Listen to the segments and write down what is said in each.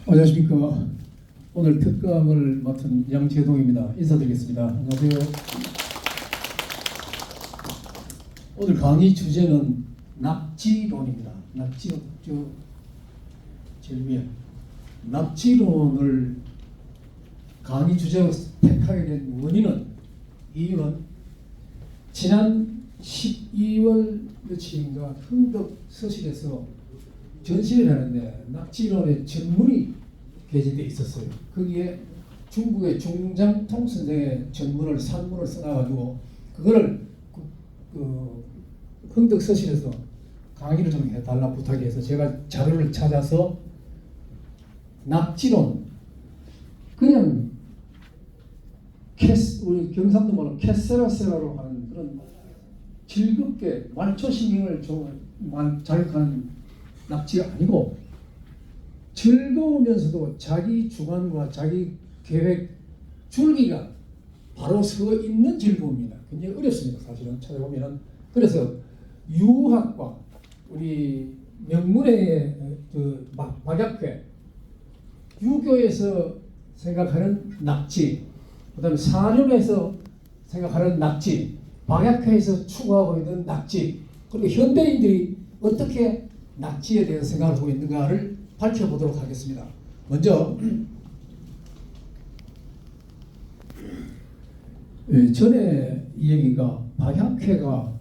안녕하십니까. 오늘 특강을 맡은 양재동입니다. 인사드리겠습니다. 안녕하세요. 오늘 강의 주제는 납치론입니다. 납치론, 제일 위에 납치론을 강의 주제로 택하게 된 이유는 지난 12월 며칠인가 흥덕서실에서 전시를 하는데 납치론의 전문이 게재되어 있었어요. 거기에 중국의 중장통 선생의 산문을 써놔가지고 그거를 흥덕서실에서 강의를 좀 해달라 부탁해서 제가 자료를 찾아서 납치론, 그냥 우리 경상도 말로 캐세라세라로 하는 그런 즐겁게 말초신경을 자극하는 납치가 아니고 즐거우면서도 자기 주관과 자기 계획 줄기가 바로 서 있는 즐거움입니다. 굉장히 어렵습니다. 사실은 찾아보면은. 그래서 유학과 우리 명문의 박약회, 유교에서 생각하는 납치, 그다음에 사념에서 생각하는 납치, 박약회에서 추구하고 있는 납치, 그리고 현대인들이 어떻게 납치에 대해서 생각을 하고 있는가를 밝혀보도록 하겠습니다. 먼저 전에 이 얘기가 박약회가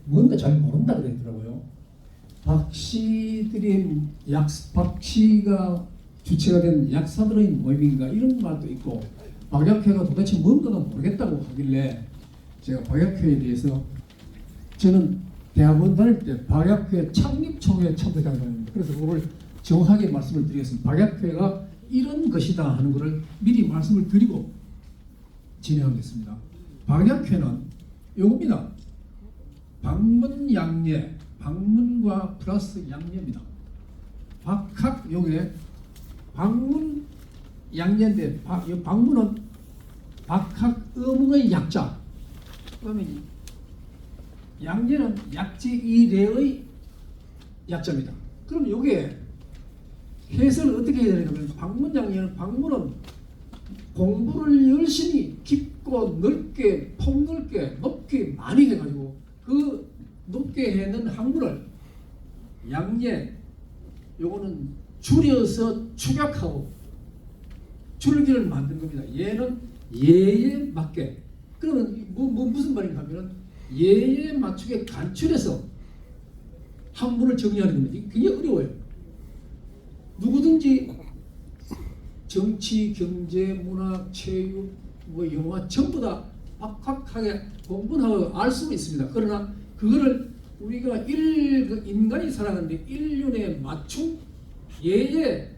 뭔가 잘 모른다 그랬더라고요. 박씨가 주체가 된 약사들의 모임인가 이런 말도 있고, 박약회가 도대체 뭔가가 모르겠다고 하길래 제가 박약회에 대해서, 저는 대학원 다닐 때 박약회 창립총회에 참석한 사람입니다. 그래서 그걸 정확하게 말씀을 드리겠습니다. 박약회가 이런 것이다 하는 것을 미리 말씀을 드리고 진행하겠습니다. 박약회는 요겁니다. 방문양례, 방문과 플러스 양례입니다. 박학 요게 방문 양례인데 방문은 박학 의문의 약자, 그러면 양례는 약지 이래의 약자입니다. 그럼 요게 해설을 어떻게 해야 되냐면, 방문양례는, 방문은 공부를 열심히 깊고 넓게 폭넓게 높게 많이 해가지고 그 높게 해는 학문을, 양례 요거는 줄여서 축약하고 줄기를 만든 겁니다. 얘는 예에 맞게, 그러면 무슨 말인가 하면은 예에 맞추게 간추려서 학문을 정리하는 겁니다. 이게 굉장히 어려워요. 누구든지 정치, 경제, 문학, 체육, 영화 전부 다 박학하게 공부하고 알 수는 있습니다. 그러나 그거를 우리가 인간이 살아가는데 인륜에 맞춤, 예에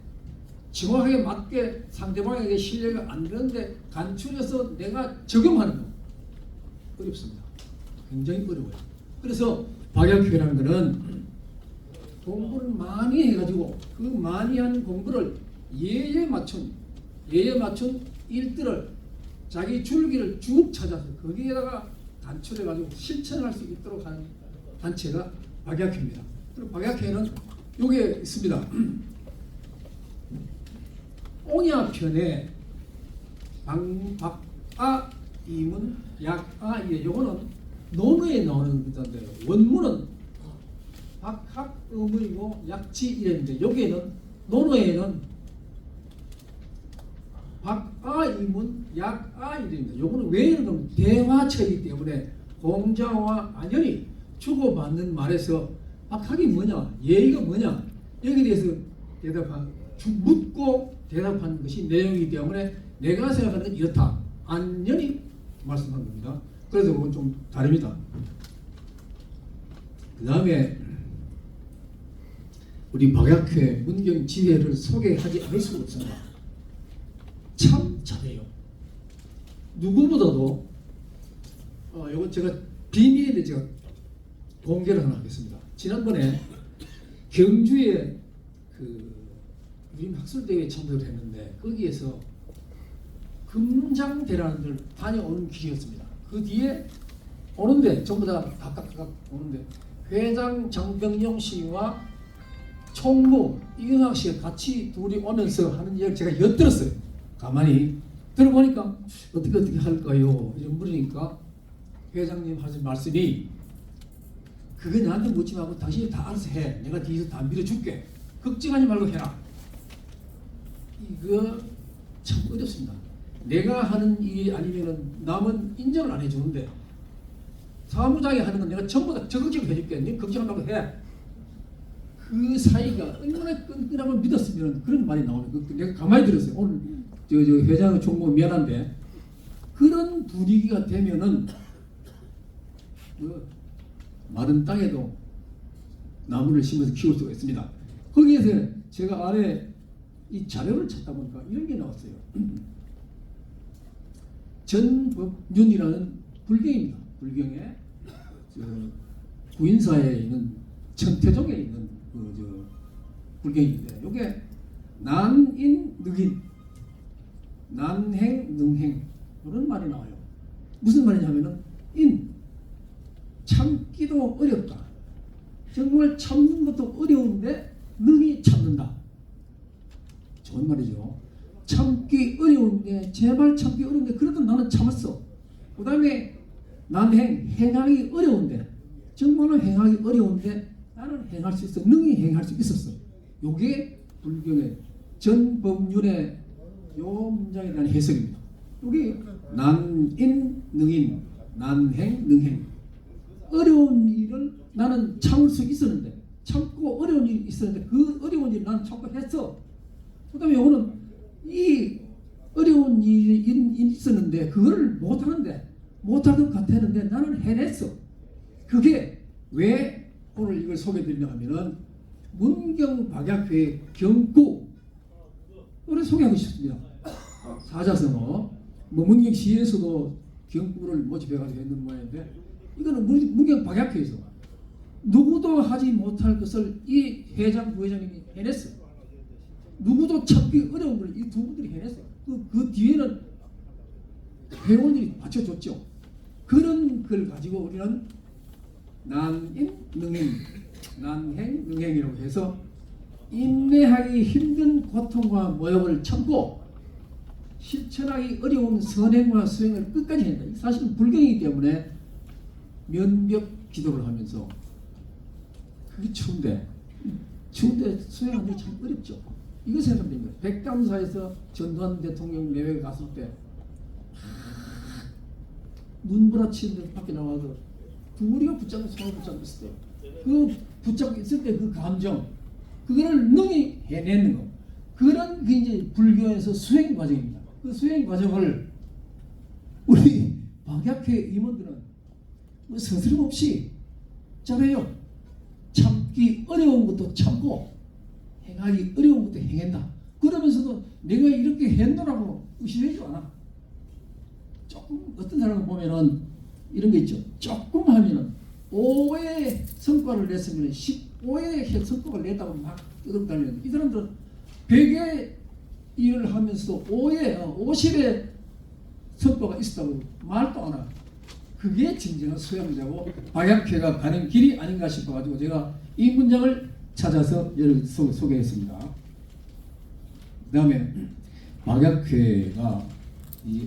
정확하게 맞게 상대방에게 신뢰가 안 되는데 간추려서 내가 적용하는 거 어렵습니다. 굉장히 어려워요. 그래서 박약회라는 것은 공부를 많이 해가지고 그 많이 한 공부를 예에 맞춘 일들을 자기 줄기를 쭉 찾아서 거기에다가 간추려가지고 실천할 수 있도록 하는 단체가 박약회입니다. 그리고 박약회는 요게 있습니다. 옹야편에 박아 이문 약아 예, 요거는 논어에 나오는 문자인데요. 원문은 박학 의문이고 약지 이랬는데 여기에는 논어에는 박아 이문 약아 이랍니다. 요거는 왜 이러냐면 대화체이기 때문에 공자와 안연히 주고받는 말에서 박학이 뭐냐, 예의가 뭐냐, 여기에 대해서 묻고 대답하는 것이 내용이기 때문에 내가 생각하는 건 이렇다, 안연히 말씀하는 겁니다. 그래서 그건 좀 다릅니다. 그 다음에 우리 박약회 문경지회를 소개하지 않을 수가 없습니다. 참 잘해요. 누구보다도 이건 제가 비밀인데 제가 공개를 하나 하겠습니다. 지난번에 경주에 그 유인 학술대회에 참석을 했는데 거기에서 금장대라는 데를 다녀오는 길이었습니다. 그 뒤에 오는데 전부 다 각각 오는데 회장 장병용 씨와 총무 이경학 씨가 같이 둘이 오면서 하는 이야기를 제가 엿들었어요. 가만히 들어보니까 어떻게 할까요? 이런 물으니까 회장님 하신 말씀이 그거 나한테 묻지 말고 당신이 다 알아서 해. 내가 뒤에서 다 밀어줄게. 걱정하지 말고 해라. 이거 참 어렵습니다. 내가 하는 일이 아니면은 남은 인정을 안 해주는데 사무장이 하는 건 내가 전부 다 적극적으로 해줄게. 네 걱정 말고 해. 그 사이가 얼마나 끈끈함을 믿었으면 그런 말이 나오는 내가 가만히 들었어요. 오늘 저 회장 총무 미안한데 그런 분위기가 되면은 마른 땅에도 나무를 심어서 키울 수가 있습니다. 거기에서 제가 아래 이 자료를 찾다 보니까 이런 게 나왔어요. 전법륜이라는 불경입니다. 불경의 구인사에 있는 천태종에 있는 불경인데 이게 난인 늑인 난행 능행 이런 말이 나와요. 무슨 말이냐면은 인 참기도 어렵다. 정말 참는 것도 어려운데 능히 참는다. 좋은 말이죠. 참기 어려운데 제발 참기 어려운데 그래도 나는 참았어. 그 다음에 난행 행하기 어려운데 정말로 행하기 어려운데 나는 행할 수 있어. 능히 행할 수 있었어. 요게 불경의 전법륜의 요 문장에 대한 해석입니다. 요게 난인 능인 난행 능행 어려운 일을 나는 참을 수 있었는데 참고 어려운 일이 있었는데 그 어려운 일을 나는 참고 했어. 그 다음에 요거는 이 어려운 일이 있었는데 그거를 못하는데 못할 것 같았는데 나는 해냈어. 그게 왜 오늘 이걸 소개해드리냐 하면은 문경박약회의 경구 이걸 소개하고 싶습니다. 사자성어 문경시에서도 경구를 모집해가지고 했는 모양인데 이거는 문경박약회에서 누구도 하지 못할 것을 이 회장 부회장님이 해냈어. 누구도 참기 어려운 걸 이 두 분들이 해냈어. 그 뒤에는 회원들이 받쳐줬죠. 그런 걸 가지고 우리는 난인 능인 난행 능행이라고 해서 인내하기 힘든 고통과 모욕을 참고 실천하기 어려운 선행과 수행을 끝까지 한다. 사실은 불경이기 때문에 면벽 기도를 하면서 그게 추운데 수행하는 게 참 어렵죠. 이거 생각하면 됩니다. 백담사에서 전두환 대통령 내외에 갔을 때 눈부라치는 데 밖에 나와서 둘이가 붙잡고 손을 붙잡고 있을 때 그 붙잡고 있을 때 그 감정 그거를 능히 해내는 거 그런 게 이제 불교에서 수행 과정입니다. 그 수행 과정을 우리 박약회 임원들은 뭐 서스럼 없이 잘해요. 참기 어려운 것도 참고 행하기 어려운 것도 행한다. 그러면서도 내가 이렇게 했노라고 의심하지 않아. 조금 어떤 사람을 보면은 이런 게 있죠. 조금 하면은 5의 성과를 냈으면 15의 성과를 냈다고 막 떠들다니는 이 사람들은 100의 일을 하면서 50의 성과가 있었다고 말도 안 하고 그게 진정한 수양자고 박약회가 가는 길이 아닌가 싶어가지고 제가 이 문장을 찾아서 여러분 소개했습니다. 그 다음에 박약회가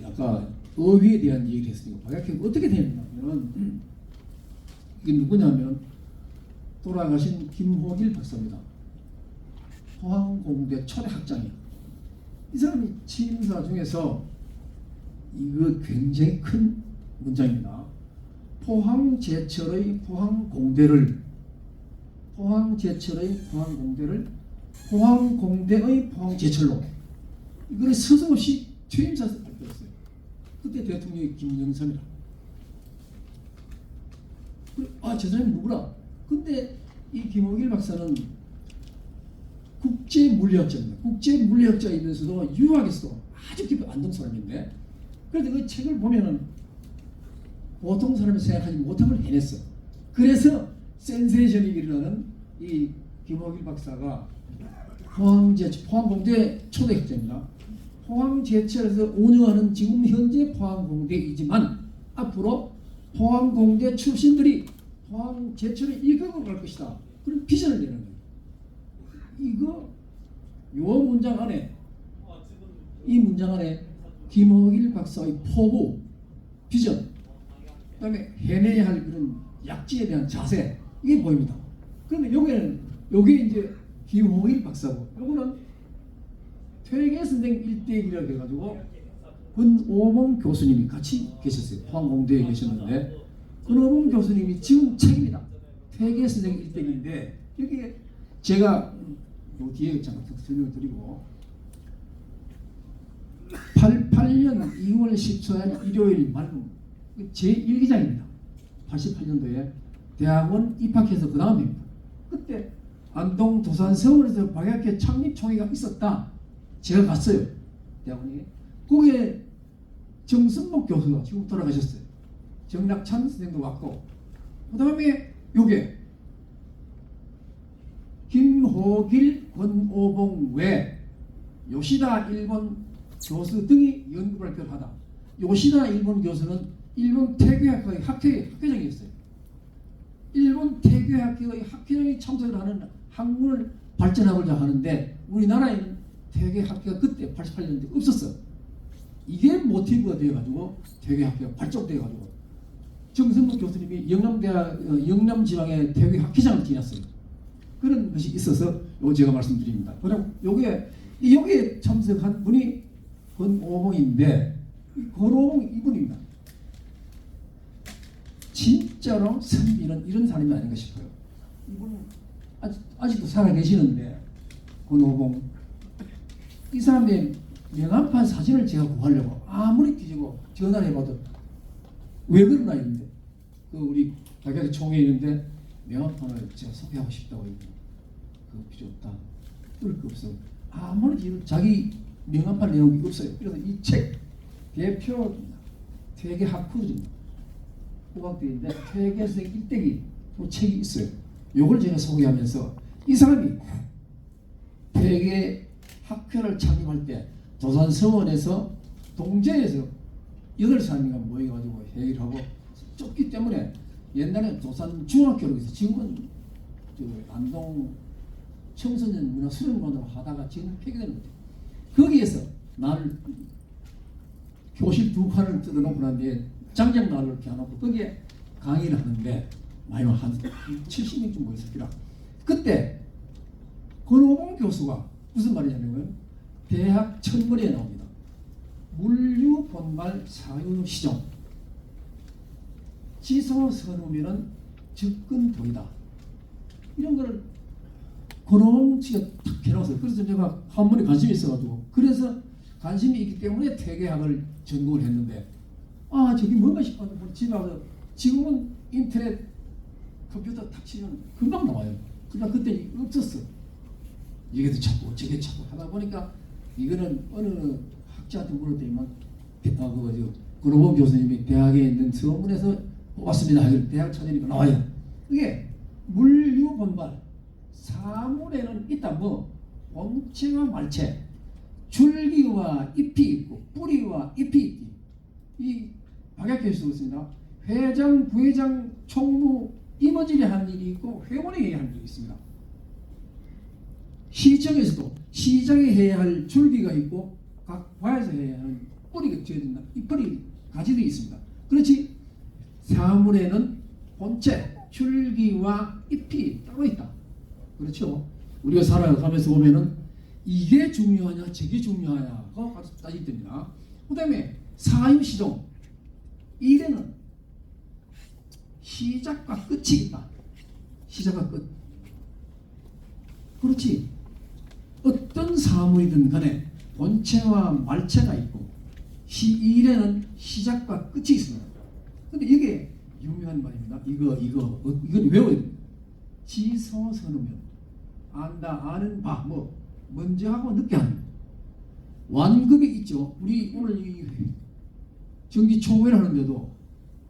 아까 어휘에 대한 얘기를 했으니까 박약회가 어떻게 되냐면 이게 누구냐면 돌아가신 김호길 박사입니다. 포항공대 초대학장이에요. 이 사람이 취임사 중에서 이거 굉장히 큰 문장입니다. 포항제철의 포항공대를 포항공대의 포항제철로 이거를 서슴없이 취임사에서 발표했어요. 그때 대통령이 김영삼이라. 저 사람이 누구라? 근데 이 김호길 박사는 국제물리학자입니다. 국제물리학자이면서도 유학에서도 아주 깊이 안동 사람인데 그런데 그 책을 보면은 보통 사람이 생각하지 못한 걸 해냈어. 그래서 센세이션이 일어나는 이 김호길 박사가 포항공대 초대학자입니다. 포항제철에서 운영하는 지금 현재 포항공대이지만 앞으로 포항공대 출신들이 포항제철을 이끌고 갈 것이다. 그런 비전을 내는 거예요. 이거 요 문장 안에 이 문장 안에 김호길 박사의 포부 비전, 그다음에 해내야 할 그런 약지에 대한 자세 이게 보입니다. 그런데 요게 이제 김호길 박사고, 요거는 퇴계 선생 일대기라고 해가지고 권오봉 교수님이 같이 계셨어요. 포항공대에 계셨는데 권오봉 교수님이 지금 책입니다. 퇴계 선생 일대기인데 여기에 제가 요 뒤에 잠깐 설명을 드리고 88년 2월 14일 일요일 말금 제1기장입니다. 88년도에 대학원 입학해서 그 다음입니다. 그때 안동 도산서원에서 박약회 창립총회가 있었다. 제가 갔어요. 대학원에. 거기에 정승목 교수가 지금 돌아가셨어요. 정락찬 선생도 왔고, 그 다음에 요게 김호길, 권오봉 외 요시다 일본 교수 등이 연구 발표를 하다. 요시다 일본 교수는 일본 태교학교의 학회장이었어요. 일본 태교학교의 학회장이 참석을 하는 학문을 발전하고자 하는데 우리나라에는 태교학교가 그때 88년대 없었어. 이게 모티브가 되어가지고 태교학교가 발족되어가지고 정승목 교수님이 영남지방의 태교학회장을 지냈어요. 그런 것이 있어서 요 제가 말씀드립니다. 그럼 여기에 참석한 분이 권오봉인데 권오봉 이분입니다. 진짜로 선비는 이런 사람이 아닌가 싶어요. 이분은 아직도 살아계시는데 권오봉 이 사람의 명함판 사진을 제가 구하려고 아무리 뒤지고 전화를 해봐도 왜 그러나 했는데 우리 박약회 총회에 있는데 명함판을 제가 소개하고 싶다고 했는데 그거 필요 없다. 그럴 거 없어. 아무리 뒤지고 자기 명함판 내용이 없어요. 그래서 이 책 대표입니다. 퇴계 학후입니다. 호박대인데 퇴계생 일대기 책이 있어요. 요걸 제가 소개하면서 이 사람이 퇴계 학회를 창립할 때 도산서원에서 동제에서 8사람인가 모여가지고 회의를 하고 쫓기 때문에 옛날에 도산중학교로 해서 지금은 안동 청소년 문화수련관으로 하다가 지금 폐기되는 거죠. 거기에서 나를 교실 2칸을 뜯어놓고 난 뒤에 장작난로를 이렇게 해놓고 거기에 강의를 하는데 많이 한 70명쯤 모였었더라. 그때 권오봉 교수가 무슨 말이냐면 대학 천문에 나옵니다. 물류 본말 사유 시정 지소 선우면은 접근 도이다. 이런 거를 권오봉 씨가 탁 해놨어요. 그래서 제가 한번에 관심이 있어가지고 그래서 관심이 있기 때문에 퇴계학을 전공을 했는데 저기 뭔가 싶어서 집에 와서 지금은 인터넷 컴퓨터 탁 치면 금방 나와요. 그러나 그때 없었어. 이게도 찾고 저게 찾고 하다 보니까 이거는 어느 학자한테 물어보면 권오봉 교수님이 대학에 있는 서문에서 왔습니다. 대학 찾으니까 나와요. 이게 물류 본발 사물에는 있다. 본체와 말체 줄기와 잎이 있고 뿌리와 잎이 있기. 이 박약회에 있습니다. 회장, 부회장, 총무, 임원진이 하는 일이 있고 회원이 해야 하는 일이 있습니다. 시청에서도 시장이 해야 할 줄기가 있고 각 과에서 해야 하는 뿌리가 지어진다. 이 뿌리 가지들이 있습니다. 그렇지 사물에는 본체, 줄기와 잎이 따로 있다. 그렇죠. 우리가 살아가면서 보면은 이게 중요하냐 저게 중요하냐가 가서 따지게 됩니다. 그 다음에 사유시종 일에는 시작과 끝이 있다. 시작과 끝. 그렇지. 어떤 사물이든 간에 본체와 말체가 있고 일에는 시작과 끝이 있습니다. 근데 이게 유명한 말입니다. 이건 외워야 됩니다. 지서선우면 안다 아는 바 먼저 하고 늦게 하는 완급이 있죠. 우리 오늘 이 정기총회를 하는데도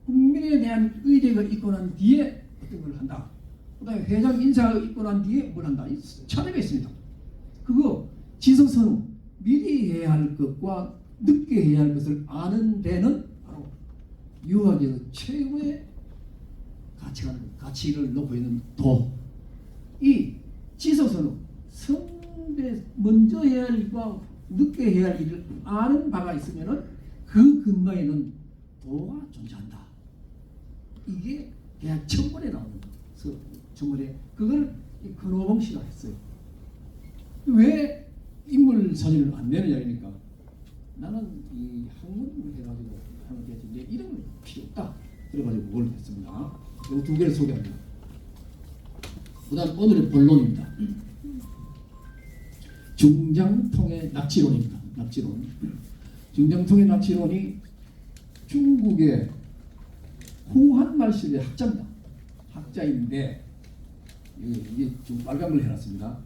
국민에 대한 의례가 있고 난 뒤에 어떤 걸 한다. 그 다음에 회장 인사가 있고 난 뒤에 뭘 한다. 이 차례가 있습니다. 그거 지성선우 미리 해야 할 것과 늦게 해야 할 것을 아는 데는 바로 유학에서 최고의 가치를 놓고 있는 도. 이 지소서는 성대 먼저 해야 할 일과 늦게 해야 할 일을 아는 바가 있으면은 그 근거에는 도가 존재한다. 이게 대학 청문회 나오는 청문회 그걸 근호봉 씨가 했어요. 왜 인물 사진을 안 내느냐니까 나는 이 학문을 해가지고 하는 게 이제 이름은 필요 없다. 그래가지고 그걸 했습니다. 이 두 개를 소개합니다. 그다음 오늘의 본론입니다. 중장통의 납치론입니다. 납치론. 중장통의 납치론이 중국의 후한말 시대 학자입니다. 학자인데 이게 좀 빨간 걸 해놨습니다.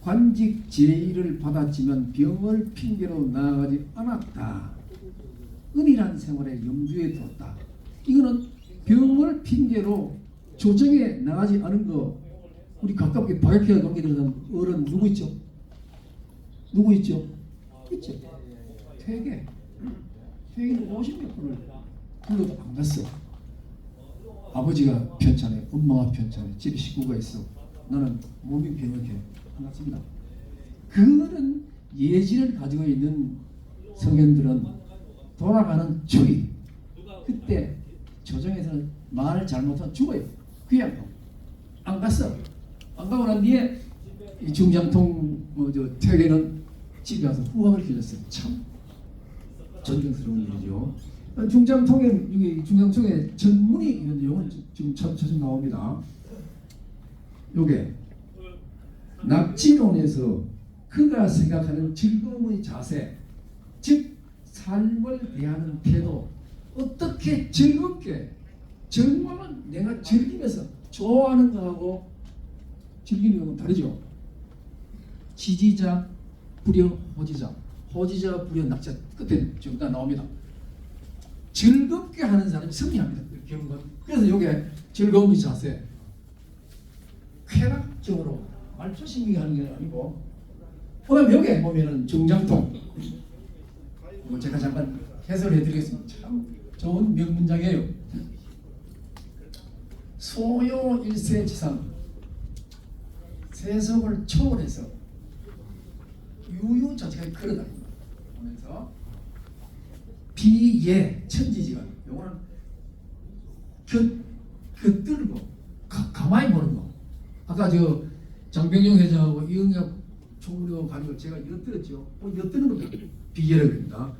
관직 제의를 받았지만 병을 핑계로 나아가지 않았다. 은밀한 생활에 염두에 뒀다. 이거는 병을 핑계로 조정에 나가지 않은 거 우리 가깝게 박약회와 관계되는 어른 누구 있죠? 누구 있죠? 있죠. 퇴계. 퇴계는 50몇 분을 불러도 안 갔어. 아버지가 편찮아요. 엄마가 편찮아요. 집에 식구가 있어. 나는 몸이 병약해. 안 갔습니다. 그런 예지를 가지고 있는 성현들은 돌아가는 초기 그때 조정에서는 말을 잘못하면 죽어요. 그냥 안 갔어. 안 가고 난 뒤에 이 중장통 퇴계는 집에 와서 후학을 길렀어요. 참 존경스러운 일이죠. 중장통의 전문이 이런 용어 지금 처음 나옵니다. 요게 납치론에서 그가 생각하는 즐거움의 자세, 즉 삶을 대하는 태도, 어떻게 즐겁게 정말 내가 즐기면서 좋아하는 거하고 즐기는 거는 다르죠. 지지자, 불여, 호지자, 호지자, 불여, 낙자 끝에 지금 다 나옵니다. 즐겁게 하는 사람이 승리합니다. 그래서 이게 즐거움의 자세, 쾌락적으로 말초심이 하는 게 아니고, 그다음 여기에 보면은 중장통, 제가 잠깐 해설해드리겠습니다. 참 좋은 명문장이에요. 소요 일세지상, 세속을 초월해서 유유 자체가 걸어다닙니다. 하면서 비예 천지지간, 요거는 곁들고 가만히 보는 거. 아까 저 장병용 회장하고 이응혁 총리하고 가는 걸 제가 엿들었죠. 엿드는 겁니다. 비예라고 합니다.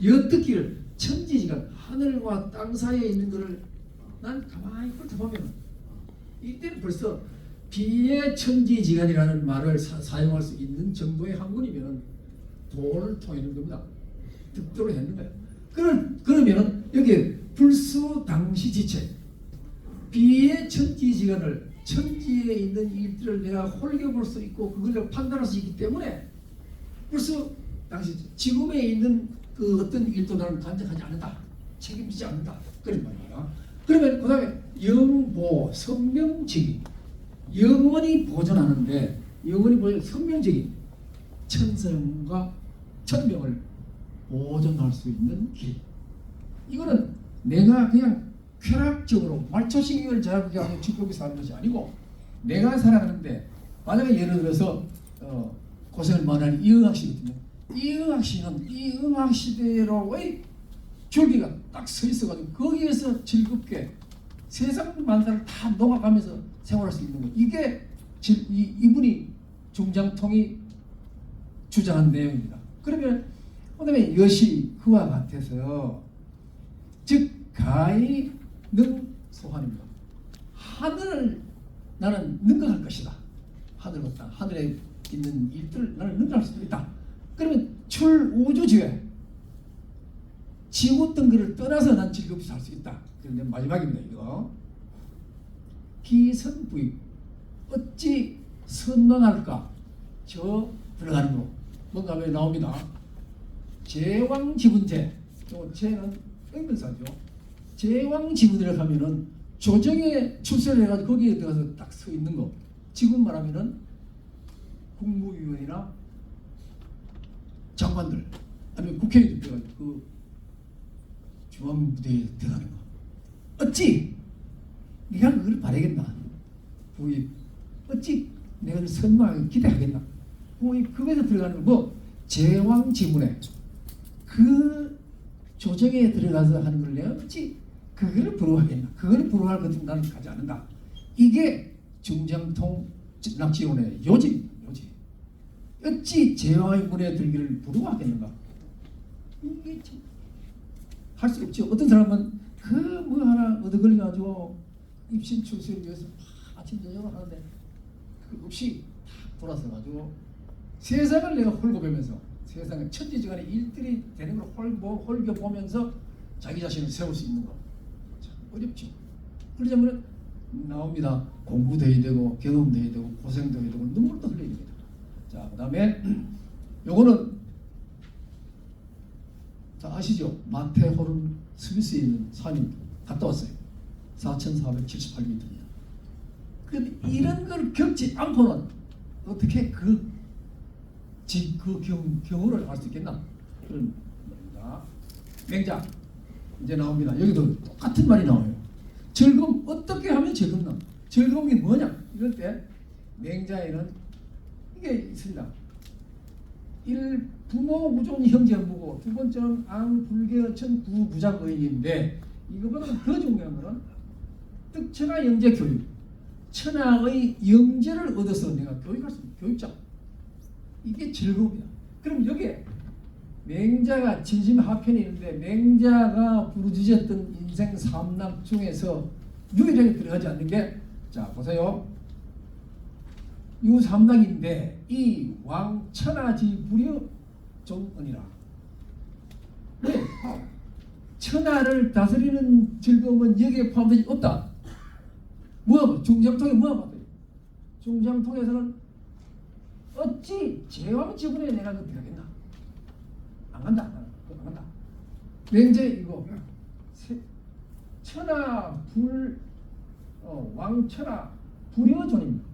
엿듣기를 천지지간, 하늘과 땅 사이에 있는 것을 난 가만히 훑어보면 이때는 벌써 비예 천지지간이라는 말을 사용할 수 있는 정도의 학문이면 도를 통하는 겁니다. 득도를 했는 거예요. 그러면은 여기 불수 당시 지체, 비의 천지지간을 천지에 있는 일들을 내가 홀겨볼 수 있고 그걸 판단할 수 있기 때문에 불수 당시 지금에 있는 그 어떤 일도 나는 간직하지 않는다, 책임지지 않는다 그런 말이야. 그러면 그다음에 영보 선명직이 영원히 보존하는데 영원히 보존 선명직이 천성과 천명을 보존할 수 있는 길. 이거는 내가 그냥 쾌락적으로 말초신경을 자극하게 하는 축복이 사는 것이 아니고 내가 살아가는데 만약에 예를 들어서 고생을 많이 하는 이응학 씨거든요. 이응학 씨는 이응학 시대로의 줄기가 딱 서 있어가지고 거기에서 즐겁게 세상 만사를 다 녹아가면서 생활할 수 있는 거. 이게 이분이 중장통이 주장한 내용입니다. 그러면 그다음에 여시 그와 같아서 즉 가히 능소환입니다. 하늘을 나는 능가할 것이다. 하늘과 땅, 하늘에 있는 일들을 나는 능가할 수도 있다. 그러면 출우주지회, 지구 덩그를 떠나서 난 즐겁게 살 수 있다. 그런데 마지막입니다. 이거 기선부입, 어찌 선망할까? 저 들어가는 거 뭔가 왜 나옵니다. 제왕지분제, 제는 의문사죠. 제왕지분이라고 하면은 조정에 출세를 해가지고 거기에 들어가서 딱 서 있는 거. 지금 말하면은 국무위원이나 장관들 아니면 국회의원들 들어가지고 그 중앙부대에 들어가는 거. 어찌 네가 그걸 바라겠나? 부위 어찌 내가 선망하게 기대하겠나? 부위 그거에서 들어가는 거 제왕 지문에 그 조정에 들어가서 하는 걸 내가 어찌 그거를 부러워하겠나? 그거를 부러워할 것은 나는 가지 않는다. 이게 중장통 납치원의 요지입니다. 요지. 어찌 제왕의 문에 들기를 부러워하겠는가? 이게 할 수 없죠. 어떤 사람은 그 뭐 하나 얻어걸려가지고 입신 출세를 위해서 아침 저녁을 하는데 그 없이 탁 돌아서가지고 세상을 내가 홀고보면서 세상에 천지지간에 일들이 되는 걸 홀겨보면서 자기 자신을 세울 수 있는 거 참 어렵죠. 그러자면 나옵니다. 공부도 해야 되고 경험도 해야 되고 고생도 해야 되고 눈물도 흘려야 됩니다. 자, 그 다음에 요거는 자 아시죠? 마테호른 스위스에 있는 산이 갔다 왔어요. 4,478m입니다. 그런데 이런 걸 겪지 않고는 어떻게 그 경우를 알 수 있겠나? 그런 말입니다. 맹자 이제 나옵니다. 여기도 똑같은 말이 나와요. 즐거움 어떻게 하면 즐겁나? 즐거움이 뭐냐? 이럴 때 맹자에는 이게 있습니다. 1. 부모 우존 형제무고 두 번째는 앙불개어천 구부작의인인데 이거보다 더 중요한 것은 뜻천하 영재 교육 천하의 영재를 얻어서 내가 교육할 수 있는 교육자 이게 즐거움이야. 그럼 여기에 맹자가 진심하편이 있는데 맹자가 부르짖었던 인생 삼락 중에서 유일하게 들어가지 않는 게 자 보세요. 유삼락인데 이 왕천하지불여 종언이라. 왜? 천하를 다스리는 즐거움은 여기에 포함되지 없다. 뭐야? 중장통에 뭐야? 중장통에서는 어찌 제왕 지분에 내가 그렇게 하겠나? 안 간다. 안 간다. 맹제 이거 천하 왕천하 불여존입니다.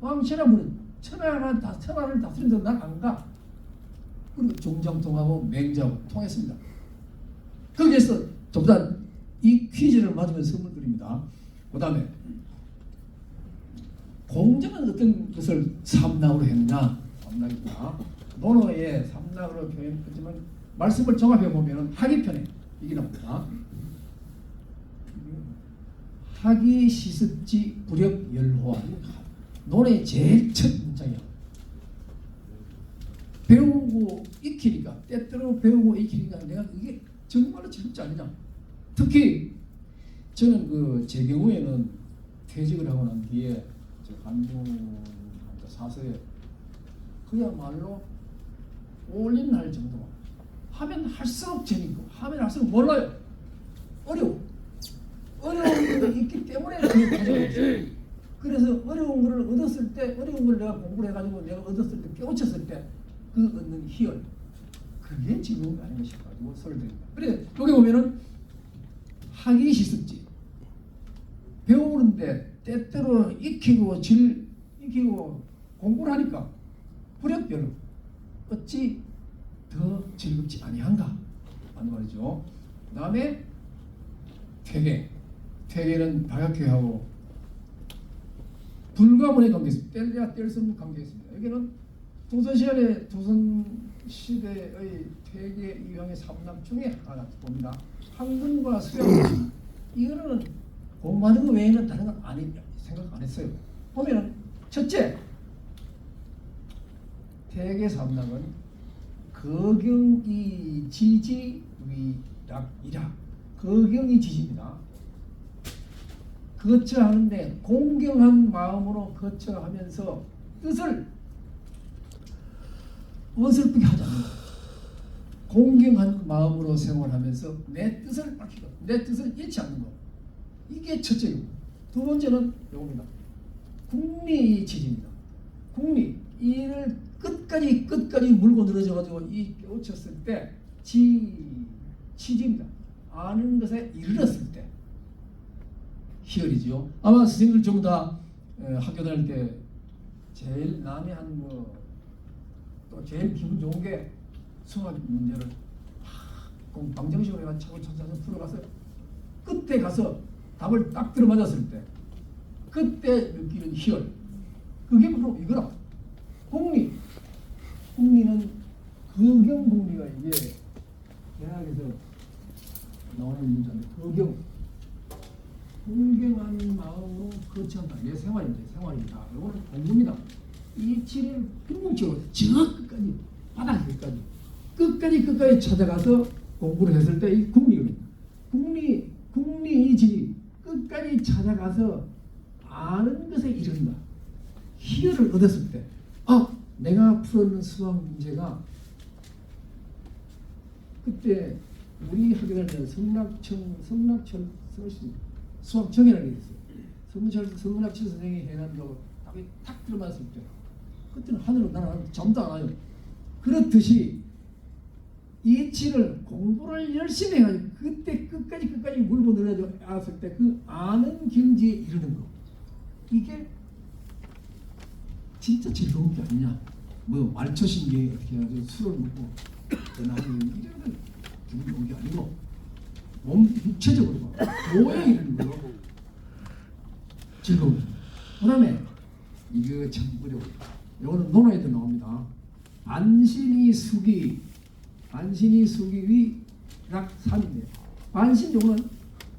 왕천하 불여 천하를 다스린다고 난 안 가. 그리고 종장통하고 맹자하고 통했습니다. 거기에서 저보다 이 퀴즈를 맞으면서 선물 드립니다. 그 다음에 공정은 어떤 것을 삼락으로 했냐? 삼락이구나. 논어에 삼락으로 표현했지만 말씀을 종합해 보면 하기편에 이게 나옵니다. 하기 시습지 불역 열호한 논어의 제일 첫 문장이야. 배우고 익히니까 때때로 배우고 익히니까 내가 이게 정말로 즐겁지 않느냐. 특히 저는 제 경우에는 퇴직을 하고 난 뒤에 한중 사서에 그야말로 올린 날 정도 하면 할수록 재밌고 하면 할수록 몰라요. 어려운 게 있기 때문에 그걸 가져왔어요. 그래서 어려운 거를 얻었을 때 어려운 걸 내가 공부를 해가지고 내가 얻었을 때 깨우쳤을 때 그 얻는 희열 그게 즐거움이 아닌가 싶어가지고 설득입니다. 그래 여기 보면은 하기 시습지 배우는데 때때로 익히고 공부를 하니까 불역별로 어찌 더 즐겁지 아니한가 하는 말이죠. 그 다음에 퇴계는 박약회하고 불가문의 관계 있습니다. 뗄래야 뗄 수 없는 관계 있습니다. 여기는 조선시대의 퇴계 유형의 삼락 중에 하나 봅니다. 한군과 수양 이거는 공부하는 것 외에는 다른 건 생각 안 했어요. 보면은 첫째 퇴계 삼락은 거경이 지지 위락이라. 거경이 지지입니다. 거처하는데 공경한 마음으로 거처하면서 뜻을 어설프게 하지 않는다. 공경한 마음으로 생활하면서 내 뜻을 밝히고 내 뜻을 잃지 않는 것. 이게 첫째이고 두 번째는 이겁니다. 국리의 지지입니다. 국리 이를 끝까지 물고 늘어져 가지고 이 깨우쳤을 때 치지입니다. 아는 것에 이르렀을 때 희열이지요. 아마 선생님들 전부 다 학교 다닐 때 제일 남이 한 또 제일 기분 좋은 게 수학 문제를 방정식으로 해가 차근차근 풀어가서 그때 가서 답을 딱 들어맞았을 때 그때 느끼는 희열, 그게 바로 이거라. 공리는 거경공리가 이게 대학에서 나오는 문제인데, 공경한 마음으로 거치한다. 이게 생활입니다. 이거는 공부입니다. 이치를 궁극적으로 저 끝까지 바닥까지 끝까지 찾아가서 공부를 했을 때 이 국리입니다. 국리이지 끝까지 찾아가서 아는 것에 이른다. 희열을 얻었을 때, 내가 풀었는 수학 문제가 그때 우리 학교 다닐 때 성락철 수학정이라는 게 있어요. 성락철 선생이 해놓은 거 답이 탁 들어맞았을 때 그때는 하늘로 나는 잠도 안 와요. 그렇듯이 이치를 공부를 열심히 해가지고 그때 끝까지 물고 늘어졌을 때 그 아는 경지에 이르는 거, 이게 진짜 즐거운 게 아니냐. 뭐 말초신경이 어떻게 해가지고 술을 먹고 전화하는 이런 즐거운 게 아니고 몸 육체적으로 모양이 이르는 거로 즐거운. 그 다음에 이거 참 어려워요. 이거는 논어에도 나옵니다. 반신이 수기 위락삼인데, 반신 요거는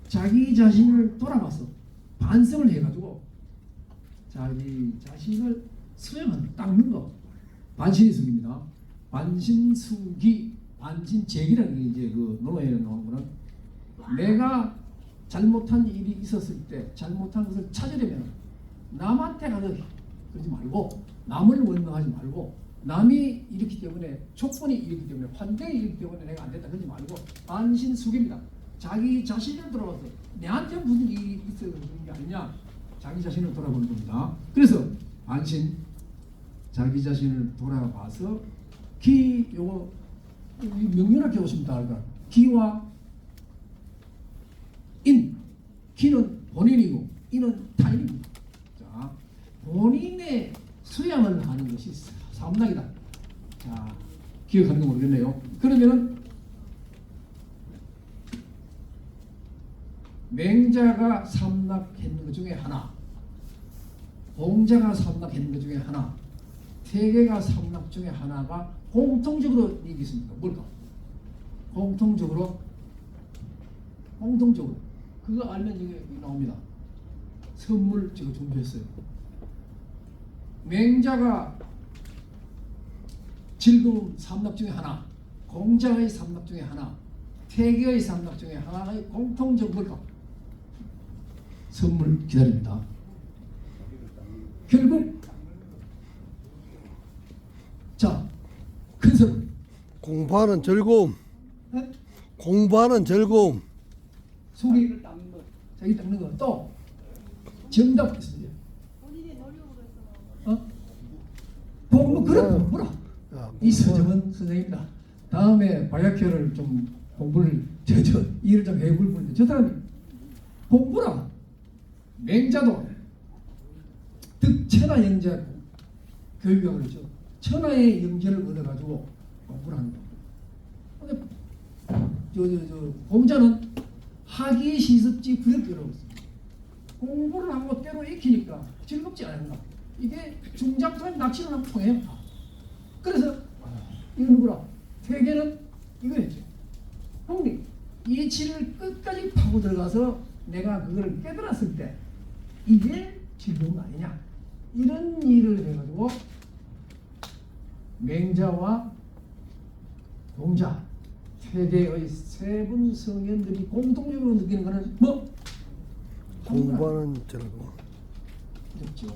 자기 자신을 돌아봐서 반성을 해가지고 자기 자신을 수행하는, 닦는 거, 반신이 수기입니다. 반신수기, 반신제기라는 게 이제 그 논어에 나오는 거는, 내가 잘못한 일이 있었을 때 잘못한 것을 찾으려면 남한테 가서 그러지 말고, 남을 원망하지 말고, 남이 이렇기 때문에, 조건이 이렇기 때문에, 환경이 이렇기 때문에 내가 안 됐다 그러지 말고 반신수기입니다. 자기 자신을 돌아봐서 내한테 무슨 일이 있어서 그런 게 아니냐, 자기 자신을 돌아보는 겁니다. 그래서 반신, 자기 자신을 돌아봐서 요거 명료하게 오시면 다 알까. 기와 기는 본인이고 인은 타인입니다. 자, 본인의 수양을 하는 것이 삼락이다. 자, 기억하는 거 모르겠네요. 그러면은 맹자가 삼락했는 것 중에 하나, 공자가 삼락했는 것 중에 하나, 태계가 삼락 중에 하나가 공통적으로 얘기 있습니다. 뭘까? 공통적으로 그거 알면 이게 나옵니다. 선물 제가 준비했어요. 맹자가 즐거움 삼락 중에 하나, 공자의 삼락 중에 하나, 태계의 삼락 중에 하나의 공통적 뭘까? 선물 기다립니다. 결국 자, 큰 선물. 공부하는 즐거움. 네? 공부하는 즐거움. 속이 닦는 거, 자기 닦는 거. 또 정답 있습니다. 본인의 노력으로 해서. 뭐 그런 공부라. 이서정은 선생입니다. 다음에 바야큐를 좀 공부를 일을 좀 해볼 건데, 저 사람이 공부라. 맹자도 득천하 영자 교육을 그러죠. 천하의 영재를 얻어가지고 공부를 하는 겁니다. 근데 공자는 학이 시습지 구역기라고 했습니다. 공부를 하고 때로 익히니까 즐겁지 않은가. 이게 중작투한 낚시를 하면 통해요. 그래서 이거 누구라? 태계는 이거였죠. 형님, 이치를 끝까지 파고 들어가서 내가 그걸 깨달았을 때 이게 즐거운 거 아니냐. 이런 일을 해가지고 맹자와 공자, 태계의 세 분 성현들이 공통적으로 느끼는 것은 뭐? 공부하는 즐거움. 그렇죠.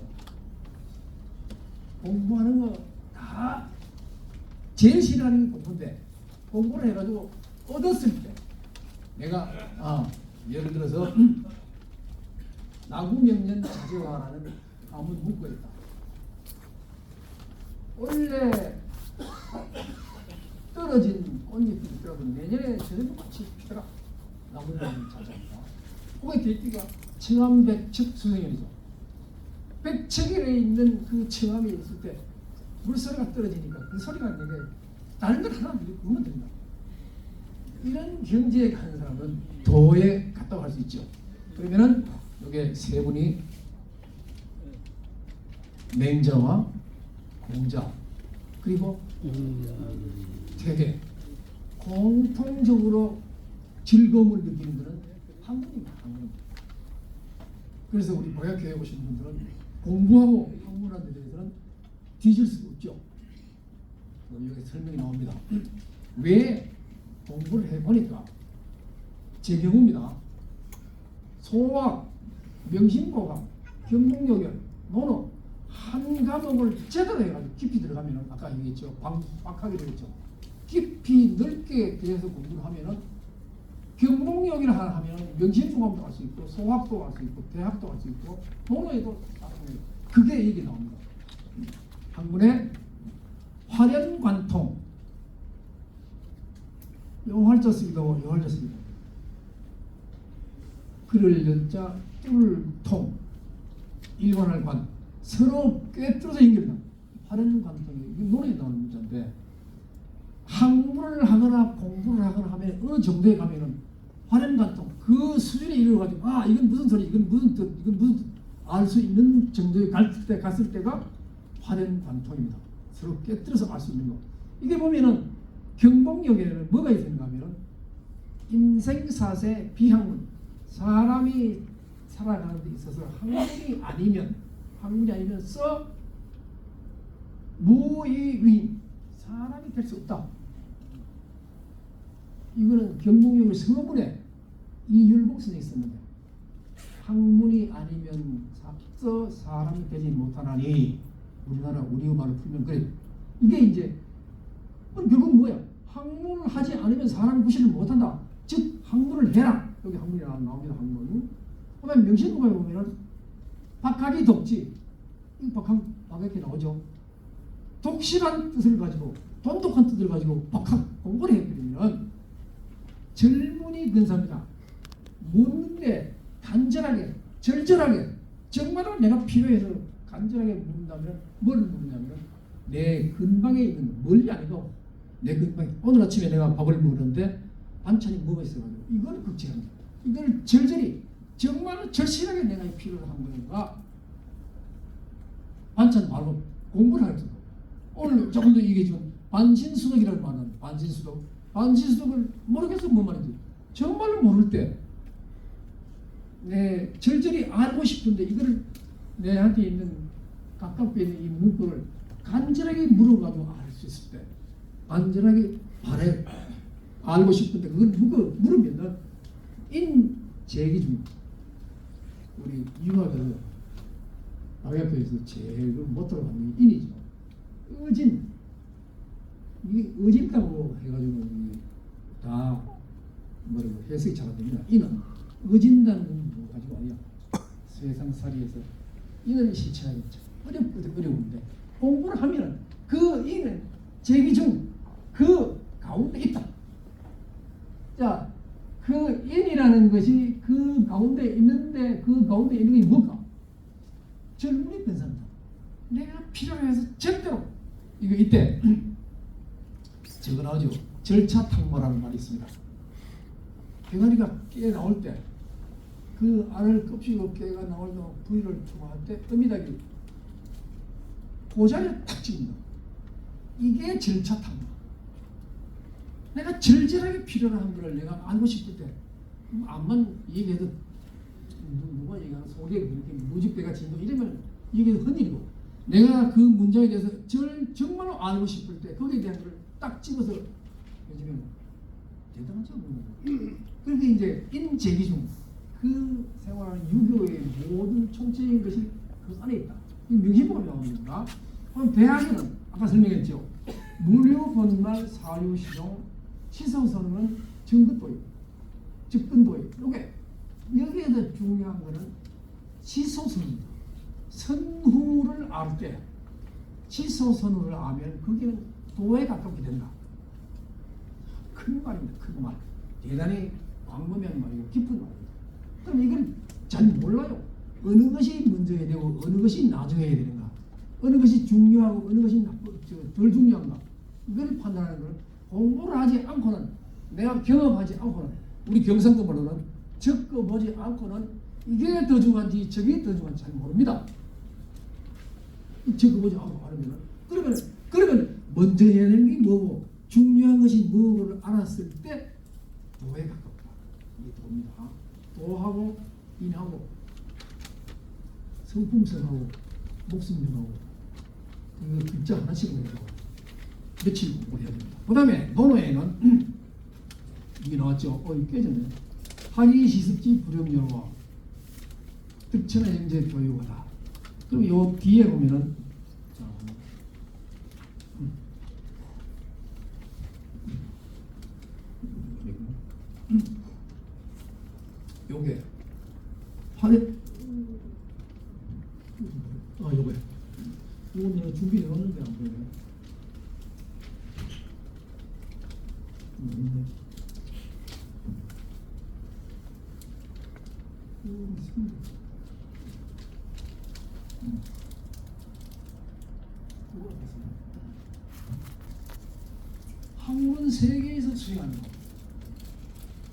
공부하는 거 다 제일 싫어하는 게 공부인데, 공부를 해가지고 얻었을 때 내가 예를 들어서 나구명년 자제화라는 한번 문구가 있다. 원래 떨어진 꽃잎이 있더라도 내년에 저녁도 같이 피더라. 나구명년 자제화입니다. 그게 대띠가 청암백척 수생연이죠. 백척에 있는 그 청암이 있을 때 물소리가 떨어지니까 그 소리가 내게 다른 건 하나 그러면 된다. 이런 경지에 가는 사람은 도에 갔다고 할 수 있죠. 그러면은 이게 세 분이 맹자와 공자 그리고 태계 공통적으로 즐거움을 느끼는 것은 학문입니다. 학문. 그래서 우리 보약교회 오신 분들은 공부하고 학문하는 데 대해서는 뒤질 수가 없죠. 여기 설명이 나옵니다. 왜 공부를 해보니까 제 경우입니다. 소학, 명심고학, 경북여견, 논어 한 과목을 제대로 해가지고 깊이 들어가면 아까 얘기했죠. 박하게 되겠죠. 깊이 넓게 대해서 공부를 하면은 경북여견을 하나 하면 명심중학도 갈 수 있고 소학도 갈 수 있고 대학도 갈 수 있고 논어에도 그게 얘기 나옵니다. 학문의 화련관통 용활자 쓰기도 하고 여활자 쓰기도 하고 글을 연자 뚫통 일관할 관 서로 꿰뚫어서 연결된다. 화련관통이 논에 나오는 문자인데 학문을 하거나 공부를 하거나 하면 어느 정도에 가면은 화련관통 그 수준에 이르러가지고 아 이건 무슨 소리 이건 무슨 뜻 이건 무슨 뜻 알 수 있는 정도에 갔을 때가 화련관통입니다. 서로 깨뜨려서 알 수 있는 거. 이게 보면은 경복역에는 뭐가 있는가 하면은 인생사세 비학문 사람이 살아가는 데 있어서 학문이 아니면 써 무의위 사람이 될 수 없다. 이거는 경복역의 서문에 이율복 선생이 썼는데 학문이 아니면 써 사람이 되지 못하나니 우리나라 우리 말을 풀면 그래. 이게 이제 결국 뭐야? 학문을 하지 않으면 사람이 구실을 못한다. 즉 학문을 해라. 여기 학문이 나옵니다. 학문. 그다음에 명심보감에 보면은 박학이 덕지. 이 박학이 나오죠. 독실한 뜻을 가지고 돈독한 뜻을 가지고 박학 공부를 해버리면 젊은이 근사입니다. 묻는데 간절하게 절절하게 정말로 내가 필요해서 간절하게 묻는다면 뭘 묻느냐면 내 근방에 있는 멀리 아니고 내 근방에 오늘 아침에 내가 밥을 먹었는데 반찬이 뭐가 있어가지고 이걸 극진합니다. 이걸 절절히 정말로 절실하게 내가 필요로 한 거니까 반찬 말고 공부를 할 수 있고 오늘 조금 더 얘기해 준 반신수덕이라는 말은 반신수덕을 모르겠어 뭔 말인지 정말로 모를 때 내 절절히 알고 싶은데 이거를 내한테 있는 가깝게 있는 이 문구를 간절하게 물어가지고 알 수 있을 때 간절하게 바래 알고 싶은데 그걸 물으면 인제기 중 우리 유학에서 방역교에서 제일 못 들어가는 게 인이죠. 의진 이게 의진다고 해가지고 다 뭐라고 해석이 잘 안 됩니다. 인은 의진다는 건 뭐 가지고 아니야. 세상살이에서 인을 실천하겠죠. 어려운데 공부를 하면 그 인은 제기 중 그 가운데 있다. 자, 그 인이라는 것이 그 가운데 있는데 그 가운데 있는 게 뭘까? 젊은이 근사입니다. 내가 필요로 해서 절대로 이거 이때 저거 나오죠. 절차탕모라는 말이 있습니다. 병아리가 깨 나올 때 그 알을 껍질로 깨가 나올 때 부위를 투과할 때 어미닭이 고자리를 탁 찍는다. 이게 절차탕모. 내가 절절하게 필요로 한 거를 내가 알고 싶을 때 암만 얘기해도 누가 얘기하는 속에 그렇게 무집배가 진동 이러면 이게 흔들리고 내가 그 문장에 대해서 정말로 알고 싶을 때 거기에 대한 걸 딱 집어서 요즘에 대단하죠. 그렇게 이제 인제기 중 그 생활하는 유교의 모든 총체적인 것이 그 안에 있다. 이 명심보감이 나옵니다. 그럼 대학에는 아까 설명했죠. 무료본말 사유시종 시성선은 정근도입, 접근도입. 요게 여기에서 중요한 거는 시소선입니다. 선후를 알 때 시소선후를 알면 거기는 도에 가깝게 된다. 큰 말입니다. 큰 말. 대단히 광범위한 말이고 깊은 말입니다. 그럼 이걸 잘 몰라요. 어느 것이 먼저 해야 되고 어느 것이 나중에 해야 되는가. 어느 것이 중요하고 어느 것이 덜 중요한가. 이걸 판단하는 건 공부를 하지 않고는, 내가 경험하지 않고는, 우리 경상도말로는 겪어보지 않고는 이게 더 중요한지 저게 더 중요한지 잘 모릅니다. 겪어보지 않고 하면은 그러면 먼저 해야 되는 게 뭐고 중요한 것이 뭐를 알았을 때 도에 가깝다. 이게 도입니다. 도하고 인하고 성품성하고 목숨명하고 그 글자 하나씩 해서 며칠 공부해야 됩니다. 그 다음에 논어에는 이게 나왔죠. 이거 깨졌네. 학위시습지 불용여와 득천의 형제 교육하다. 그럼 요 뒤에 보면은 자, 요게 학위 요거야. 이건 내가 준비해 놨는데 안 보이네. 학문 세계에서 수행하는 거.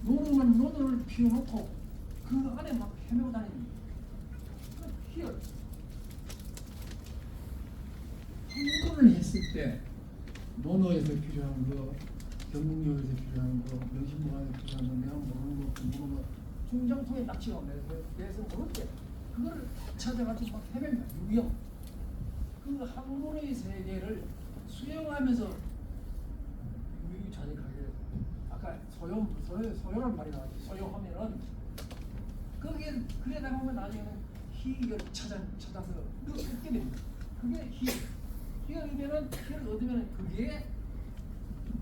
논어만 논어를 피워놓고 그 안에 막 헤매고 다니는 거. 희열. 학문을 했을 때 논어에서 필요한 거, 경문교에서 필요한 거, 명심문화에서 필요한 거, 내가 모르는 거, 모르는 거, 중장통에 낙치가 내서 모를 때 그걸 찾아가지고 막 헤맵니다. 유형. 그 학문의 세계를 수용하면서 유유자적하게, 아까 소요란 말이 나왔죠. 소요하면은 거기에 그래 나가면 나중에는 희를 찾아서 그 얻게 됩니다. 그게 희열이면은 희를 얻으면 그게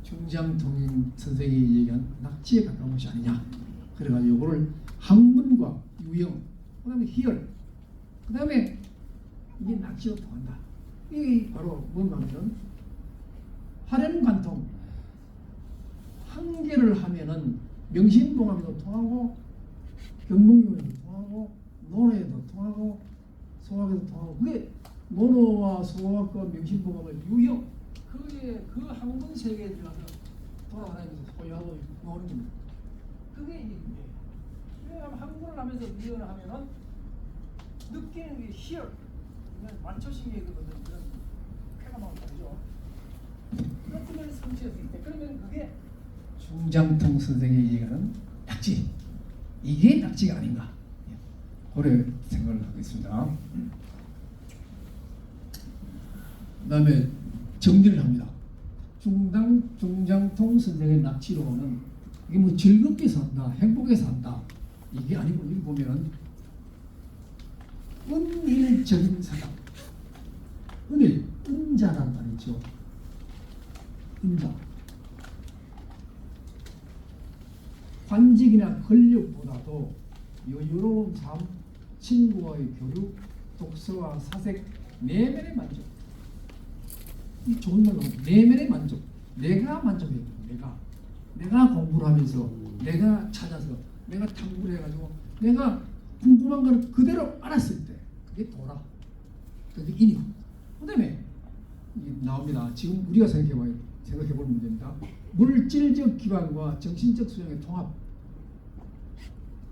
중장통인 선생이 얘기한 낙지에 가까운 것이 아니냐. 그래가지고 이거를 학문과 유형, 그다음에 희열, 그다음에 이게 낙지로 통한다. 이게 바로 뭔가 하면은 화렴관통. 한 개를 하면은 명심봉합에도 통하고 경문교에도 통하고 논어에도 통하고 소학에도 통하고, 그게 논어와 소학과 명심봉합의 유형, 그게 그 학문 세계에 들어가서 돌아다니면서 소유하고 노는 겁니다. 그게 이게 문제예요. 학문을 하면서 유형을 하면은 느끼는 게 희열, 만초신경에 그런 쾌가 나온다 그죠. 그렇다면 성취할 수 있대. 그러면 그게 중장통 선생의 얘기하는 낙지, 이게 낙지가 아닌가, 그래 생각을 하고 있습니다. 그다음에 정리를 합니다. 중장통 선생의 낙지로는 이게 뭐 즐겁게 산다, 행복하게 산다, 이게 아니고, 여기 보면 은일적인 사람, 은자란 말 있죠. 은자. 관직이나 권력보다도 여유로운 삶, 친구와의 교류, 독서와 사색, 내면의 만족. 이 좋은 말로 내면의 만족. 내가 만족해야 돼요. 내가 공부를 하면서, 내가 찾아서, 내가 탐구를 해가지고, 내가 궁금한 걸 그대로 알았을 때 그게 도라. 그게 인이고. 그다음에 나옵니다. 지금 우리가 생각해볼 문제입니다. 물질적 기반과 정신적 수양의 통합.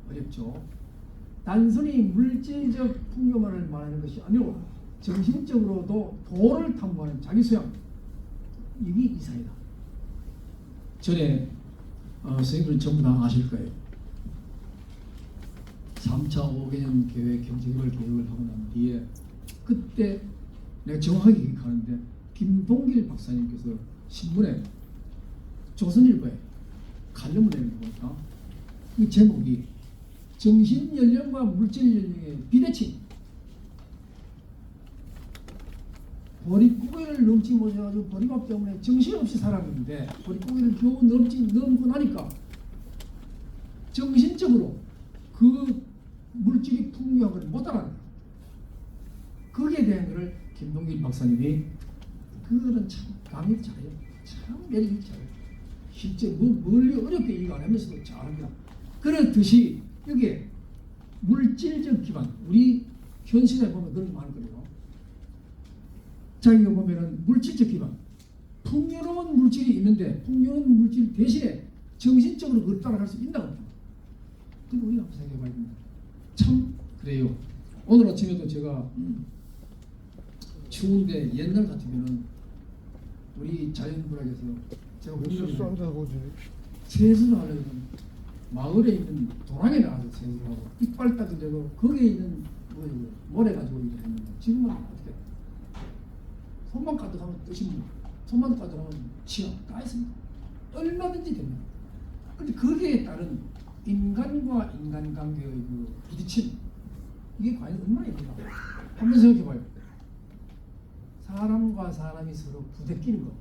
어렵죠. 단순히 물질적 풍요만을 말하는 것이 아니고 정신적으로도 도를 탐구하는 자기 수양, 이게 이사이다. 전에 선생님들 전부 다 아실 거예요. 3차 5개년 계획, 경제개발 계획을 하고 난 뒤에, 그때 내가 정확하게 기억하는데 김동길 박사님께서 신문에, 조선일보에 칼럼을 내는 거니까, 이 제목이 정신연령과 물질연령의 비대칭. 보릿고개를 넘지 못해가지고 보리밥 때문에 정신없이 살았는데, 보릿고개를 겨우 넘고 나니까 정신적으로 그 물질이 풍요한 걸 못 알아요. 거기에 대한 것을 김동길 박사님이, 그거는 참 강의 잘해요. 참 매력이 잘해요. 실제 멀리 어렵게 이거 안 하면서도 잘합니다. 그렇듯이 여기에 물질적 기반, 우리 현실에 보면 그런 거 많을 거예요. 자, 이거 보면은 물질적 기반, 풍요로운 물질이 있는데 풍요로운 물질 대신에 정신적으로 그걸 따라갈 수 있나? 그걸 우리가 한번 생각해봐야 됩니다. 참 그래요. 오늘 아침에도 제가 추운데 옛날 같으면은 우리 자연불학에서 제가 세수를 하려면 마을에 있는 도랑에 나가서 세수를 하고 이빨 닦으려고 거기에 있는 모래 가지고 일을 했는데 지금은 어떻게 손만 가득하면 뜻입니다. 손만 가득하면 치아 다 있습니다. 얼마든지 됩니다. 근데 거기에 따른 인간과 인간관계의 그 부딪힘 이게 과연 얼마나 있는가 한번 생각해봐요. 사람과 사람이 서로 부대끼는 것,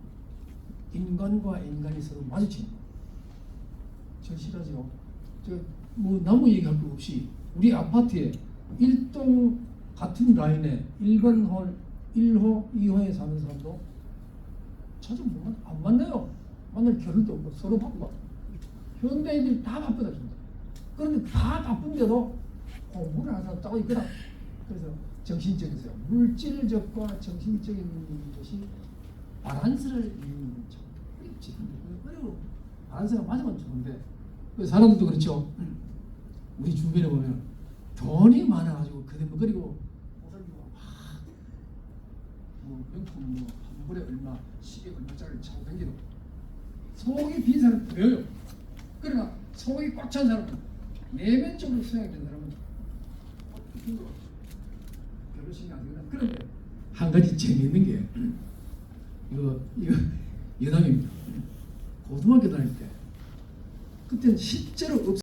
인간과 인간이 서로 마주치는 것, 절실하죠. 뭐 나무 얘기할 거 없이 우리 아파트에 1동 같은 라인에 1번 홀 1호, 2호에 사는 사람도 자주 안 만나요. 만날 겨를도 없고 서로 바쁘고 현대인들이 다 바쁘다 진짜. 그런데 다 바쁜데도 공부를 하는 사람 따로 있거든. 그래서 정신적이세요. 물질적과 정신적인 것이 바란스를 이루는 참 어렵지. 어려워. 바란스가 맞으면 좋은데 사람들도 그렇죠. 우리 주변에 보면 돈이 많아가지고 그대먹거리고 뭐 명품 뭐 한 벌에 얼마, 시계 얼마짜리 차고 다니도 속이 빈 사람 보여요. 그러나 속이 꽉 찬 사람은 내면적으로 수양된 사람은 별로 신경 안 쓰거나. 그런데 한 가지 재미있는 게 이거 여담입니다. 고등학교 다닐 때 그때는 실제로